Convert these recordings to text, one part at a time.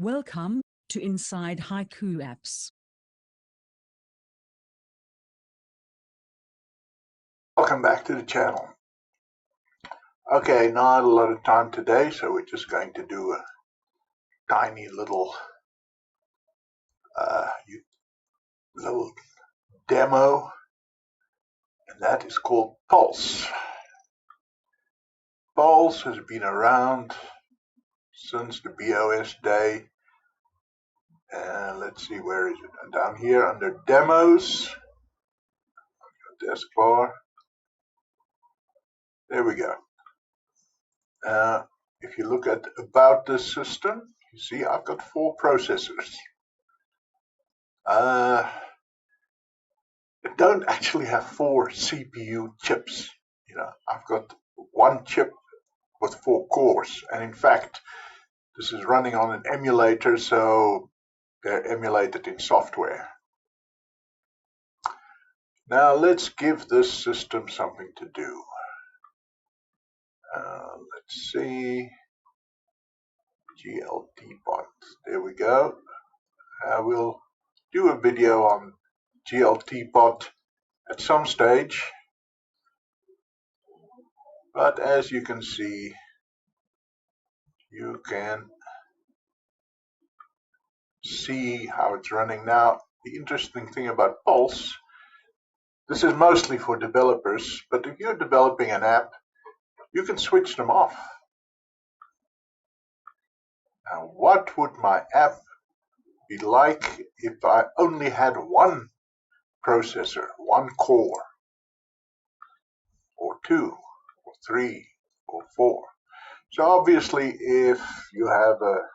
Welcome to Inside Haiku Apps. Welcome back to the channel. Okay, not a lot of time today, so we're just going to do a tiny little demo, and that is called Pulse. Pulse has been around since the BOS day. And let's see, where is it? Down here under Demos, Taskbar. There we go. If you look at About This System, you see I've got 4 processors. I don't actually have 4 CPU chips. I've got 1 chip with 4 cores, and in fact, this is running on an emulator, so they're emulated in software. Now let's give this system something to do. Let's see, GLTbot. There we go. I will do a video on GLTbot at some stage, but as you can see, you can see how it's running now. The interesting thing about Pulse, this is mostly for developers, but if you're developing an app, you can switch them off. Now, what would my app be like if I only had 1 processor, 1 core, or 2, or 3, or 4? So obviously, if you have a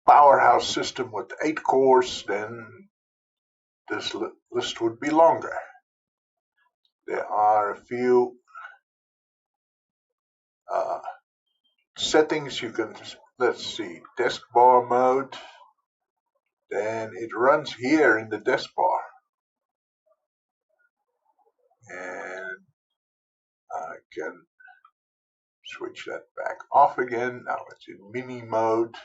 powerhouse system with 8 cores, then this list would be longer. There are a few settings you can, let's see, taskbar mode, then it runs here in the taskbar, and I can switch that back off again. Now it's in mini mode.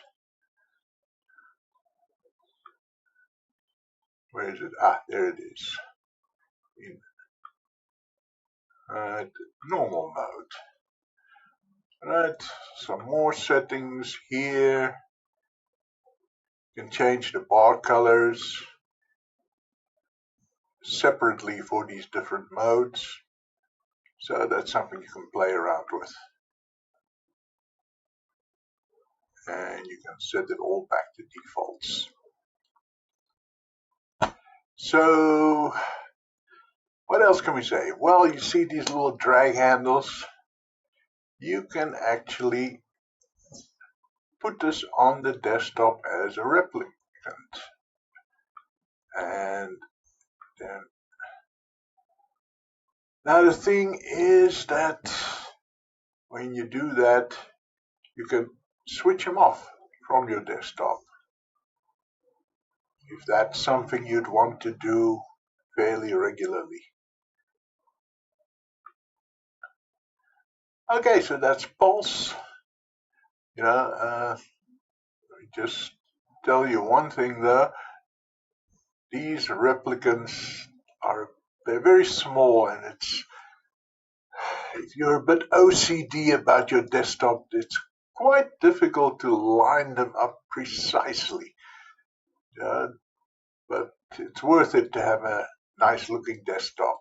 Where is it? There it is, in normal mode. Right, some more settings here. You can change the bar colors separately for these different modes. So that's something you can play around with. And you can set it all back to defaults. So what else can we say? Well, you see these little drag handles. You can actually put this on the desktop as a replicant. And then, now the thing is that when you do that, you can switch them off from your desktop, if that's something you'd want to do fairly regularly. Okay, so that's Pulse. Let me just tell you one thing though. These replicants they're very small, and if you're a bit OCD about your desktop, it's quite difficult to line them up precisely. But it's worth it to have a nice looking desktop.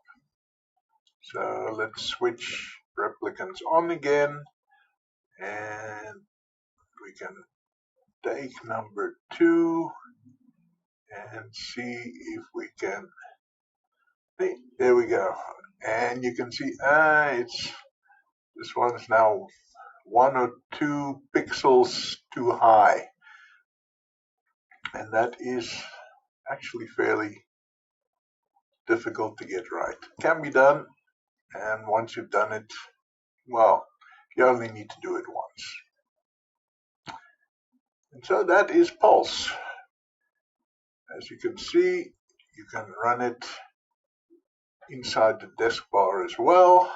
So let's switch replicants on again, and we can take number 2 and see if we can. There we go. And you can see this one's now 1 or 2 pixels too high, and that is actually fairly difficult to get right. It can be done, and once you've done it, well, you only need to do it once. And so that is Pulse. As you can see, you can run it inside the taskbar as well.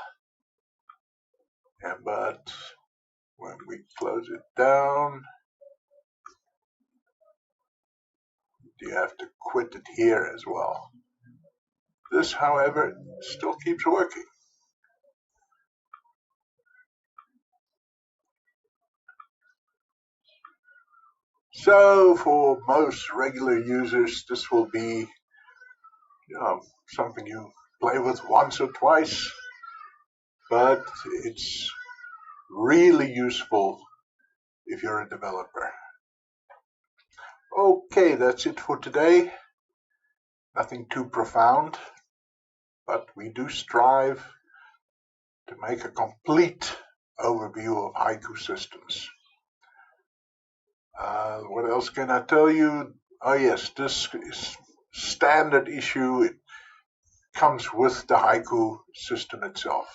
But when we close it down, you have to quit it here as well. This, however, still keeps working. So for most regular users, this will be something you play with once or twice, but it's really useful if you're a developer. Okay, that's it for today. Nothing too profound, but we do strive to make a complete overview of Haiku systems. What else can I tell you? Oh yes, this is standard issue. It comes with the Haiku system itself.